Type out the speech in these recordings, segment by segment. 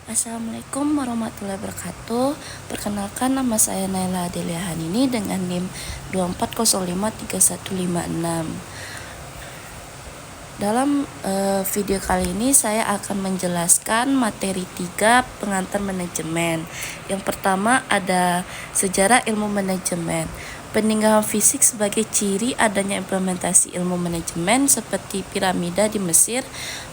Assalamualaikum warahmatullahi wabarakatuh. Perkenalkan, nama saya Naila Adelia Hanini dengan NIM 24053156. Dalam video kali ini saya akan menjelaskan materi 3 pengantar manajemen. Yang pertama ada sejarah ilmu manajemen. Peninggalan fisik sebagai ciri adanya implementasi ilmu manajemen seperti piramida di Mesir,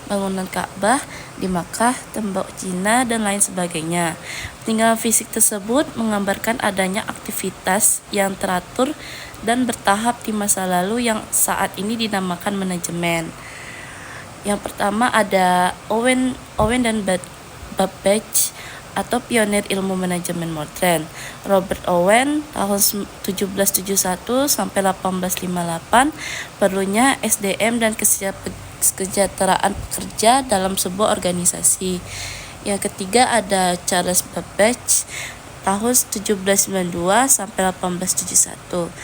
bangunan Ka'bah di Makkah, tembok Cina, dan lain sebagainya. Peninggalan fisik tersebut menggambarkan adanya aktivitas yang teratur dan bertahap di masa lalu yang saat ini dinamakan manajemen. Yang pertama ada Owen dan Babbage atau pionir ilmu manajemen modern. Robert Owen tahun 1771 sampai 1858, perlunya SDM dan kesejahteraan pekerja dalam sebuah organisasi. Yang ketiga ada Charles Babbage tahun 1792 sampai 1871,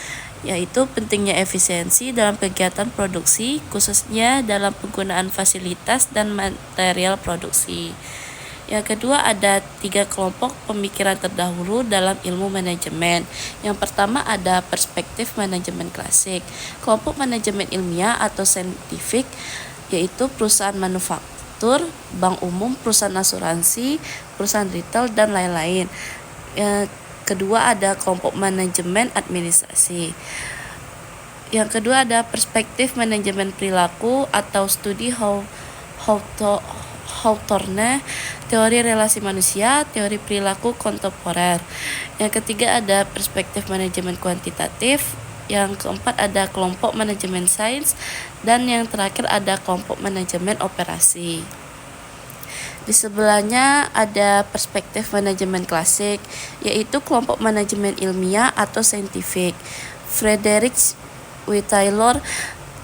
yaitu pentingnya efisiensi dalam kegiatan produksi, khususnya dalam penggunaan fasilitas dan material produksi. Yang kedua ada 3 kelompok pemikiran terdahulu dalam ilmu manajemen. Yang pertama ada perspektif manajemen klasik. Kelompok manajemen ilmiah atau saintifik yaitu perusahaan manufaktur, bank umum, perusahaan asuransi, perusahaan retail, dan lain-lain. Yang kedua ada kelompok manajemen administrasi. Yang kedua ada perspektif manajemen perilaku atau studi Hawthorne, teori relasi manusia, teori perilaku kontemporer. Yang ketiga ada perspektif manajemen kuantitatif. Yang keempat ada kelompok manajemen sains, dan yang terakhir ada kelompok manajemen operasi. Di sebelahnya ada perspektif manajemen klasik, yaitu kelompok manajemen ilmiah atau saintifik. Frederick W. Taylor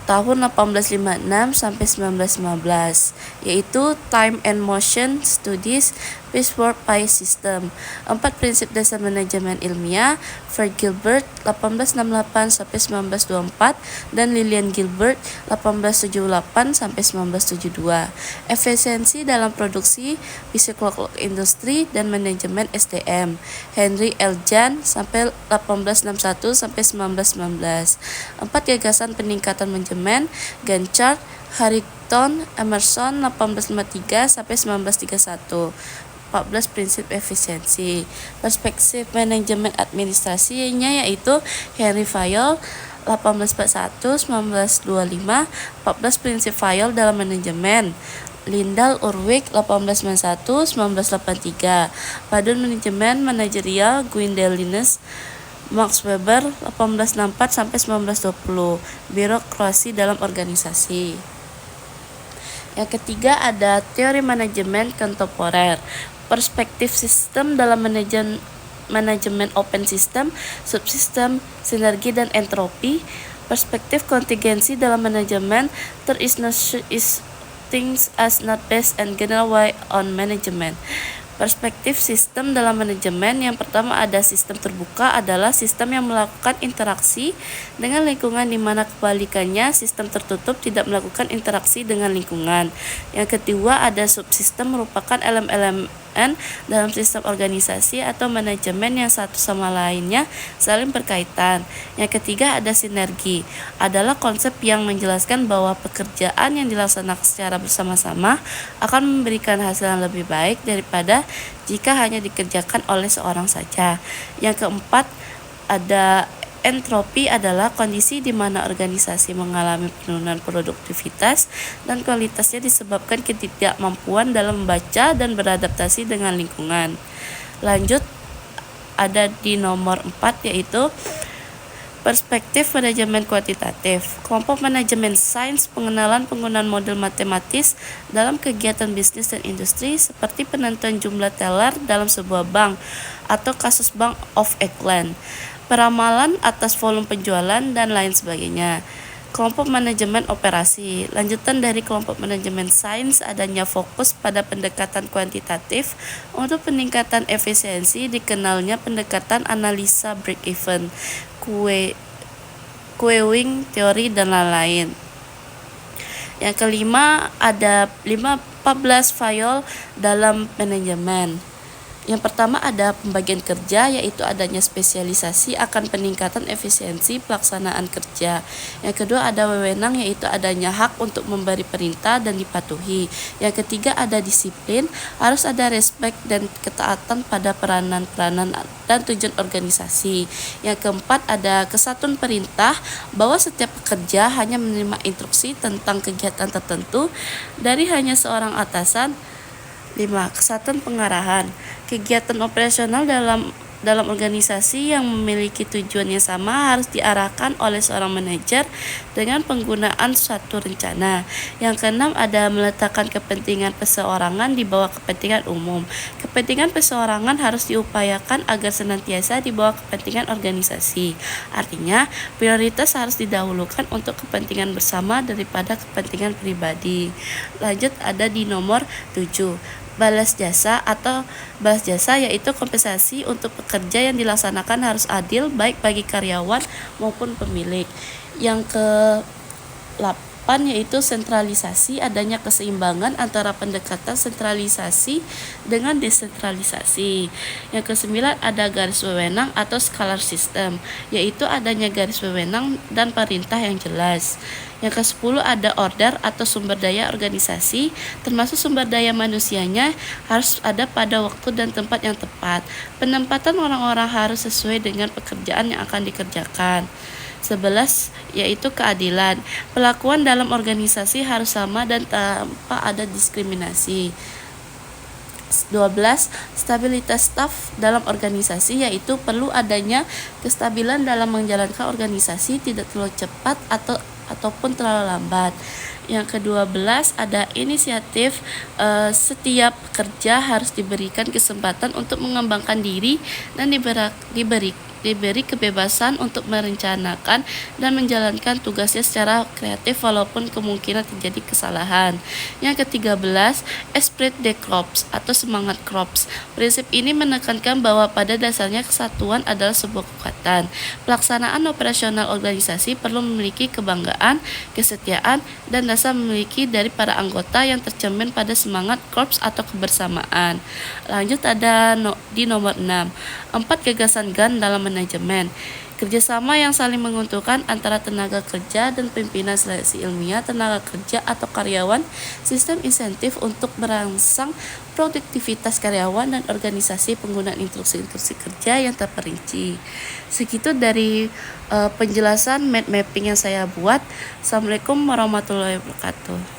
tahun 1856 sampai 1915, yaitu Time and Motion Studies, Piecework Pie System. 4 prinsip dasar manajemen ilmiah, Fred Gilbert 1868 sampai 1924 dan Lillian Gilbert 1878 sampai 1972. Efisiensi dalam produksi, psikolog industri dan manajemen SDM, Henry L. Jahn sampai 1861 sampai 1919. 4 gagasan peningkatan manajemen, Ganchard, Harrington, Emerson 1853 sampai 1931. 14 prinsip efisiensi. Perspektif manajemen administrasinya yaitu Henry Fayol 1841-1925, 14 prinsip Fayol dalam manajemen. Lindal Urwig 1891-1983, Padun Manajemen Manajerial Guindelines, Max Weber 1864 sampai 1920, birokrasi dalam organisasi. Yang ketiga ada teori manajemen kontemporer. Perspektif sistem dalam manajemen open system, subsistem, sinergi, dan entropi. Perspektif kontingensi dalam manajemen, there is no is things as not based and general way on management. Perspektif sistem dalam manajemen, yang pertama ada sistem terbuka adalah sistem yang melakukan interaksi dengan lingkungan, di mana kebalikannya sistem tertutup tidak melakukan interaksi dengan lingkungan. Yang kedua ada subsistem, merupakan elemen dalam sistem organisasi atau manajemen yang satu sama lainnya saling berkaitan. Yang ketiga ada sinergi, adalah konsep yang menjelaskan bahwa pekerjaan yang dilaksanakan secara bersama-sama akan memberikan hasil yang lebih baik daripada jika hanya dikerjakan oleh seorang saja. Yang keempat ada entropi, adalah kondisi di mana organisasi mengalami penurunan produktivitas dan kualitasnya disebabkan ketidakmampuan dalam membaca dan beradaptasi dengan lingkungan. Lanjut ada di nomor 4 yaitu perspektif manajemen kuantitatif. Kelompok manajemen sains, pengenalan penggunaan model matematis dalam kegiatan bisnis dan industri seperti penentuan jumlah teller dalam sebuah bank atau kasus Bank of England, peramalan atas volume penjualan, dan lain sebagainya. Kelompok manajemen operasi. Lanjutan dari kelompok manajemen sains, adanya fokus pada pendekatan kuantitatif untuk peningkatan efisiensi, dikenalnya pendekatan analisa break-even, queuing teori, dan lain-lain. Yang kelima, ada 14 file dalam manajemen. Yang pertama ada pembagian kerja, yaitu adanya spesialisasi akan peningkatan efisiensi pelaksanaan kerja. Yang kedua ada wewenang, yaitu adanya hak untuk memberi perintah dan dipatuhi. Yang ketiga ada disiplin, harus ada respek dan ketaatan pada peranan-peranan dan tujuan organisasi. Yang keempat ada kesatuan perintah, bahwa setiap pekerja hanya menerima instruksi tentang kegiatan tertentu dari hanya seorang atasan. 5. Kesatuan pengarahan. Kegiatan operasional dalam organisasi yang memiliki tujuan yang sama harus diarahkan oleh seorang manajer dengan penggunaan suatu rencana. Yang keenam ada meletakkan kepentingan perseorangan di bawah kepentingan umum. Kepentingan perseorangan harus diupayakan agar senantiasa di bawah kepentingan organisasi. Artinya, prioritas harus didahulukan untuk kepentingan bersama daripada kepentingan pribadi. Lanjut ada di nomor 7. Balas jasa yaitu kompensasi untuk pekerja yang dilaksanakan harus adil baik bagi karyawan maupun pemilik. Yang ke-8 yaitu sentralisasi, adanya keseimbangan antara pendekatan sentralisasi dengan desentralisasi. Yang ke-9 ada garis wewenang atau scalar system, yaitu adanya garis wewenang dan perintah yang jelas. Yang ke-10 ada order atau sumber daya organisasi, termasuk sumber daya manusianya harus ada pada waktu dan tempat yang tepat. Penempatan orang-orang harus sesuai dengan pekerjaan yang akan dikerjakan. 11 yaitu keadilan. Perlakuan dalam organisasi harus sama dan tanpa ada diskriminasi. 12. Stabilitas staf dalam organisasi, yaitu perlu adanya kestabilan dalam menjalankan organisasi, tidak terlalu cepat ataupun terlalu lambat. Yang ke-12 ada inisiatif, setiap pekerja harus diberikan kesempatan untuk mengembangkan diri dan diberi kebebasan untuk merencanakan dan menjalankan tugasnya secara kreatif walaupun kemungkinan terjadi kesalahan. Yang ke-13 esprit de corps atau semangat korps. Prinsip ini menekankan bahwa pada dasarnya kesatuan adalah sebuah kekuatan. Pelaksanaan operasional organisasi perlu memiliki kebanggaan, kesetiaan, dan dasar memiliki dari para anggota yang tercermin pada semangat korps atau kebersamaan. Lanjut ada di nomor 6. 4 gagasan GAN dalam manajemen. Kerjasama yang saling menguntungkan antara tenaga kerja dan pimpinan seleksi ilmiah, tenaga kerja atau karyawan, sistem insentif untuk merangsang produktivitas karyawan, dan organisasi penggunaan instruksi-instruksi kerja yang terperinci. Segitu dari penjelasan mind mapping yang saya buat. Assalamualaikum warahmatullahi wabarakatuh.